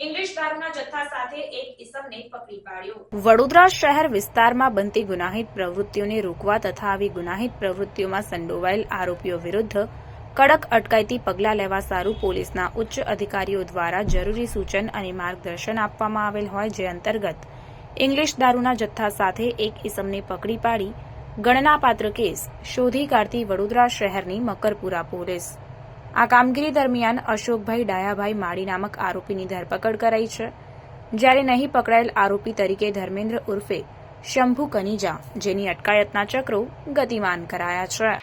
English દારૂના જથ્થા સાથે એક ઇસમને પકડી પાડ્યો। વડોદરા શહેર વિસ્તારમાં બનતી ગુનાહિત પ્રવૃત્તિઓને રોકવા તથા આવી ગુનાહિત પ્રવૃત્તિઓમાં સંડોવાયેલ આરોપીઓ વિરુદ્ધ કડક અટકાયતી પગલાં લેવા સારું પોલીસના ઉચ્ચ અધિકારીઓ દ્વારા જરૂરી સૂચન અને માર્ગદર્શન આપવામાં આવેલ હોય, જે અંતર્ગત ઇંગ્લિશ દારૂના જથ્થા સાથે એક ઇસમને પકડી પાડી ગણનાપાત્ર કેસ શોધી કાઢતી વડોદરા શહેરની મકરપુરા પોલીસ। આ કામગીરી દરમિયાન અશોકભાઈ ડાયાભાઈ માળી નામક આરોપીની ધરપકડ કરાઈ છે, જ્યારે નહીં પકડાયેલ આરોપી તરીકે ધર્મેન્દ્ર ઉર્ફે શંભુ કનીજા, જેની અટકાયતના ચક્રો ગતિમાન કરાયા છે।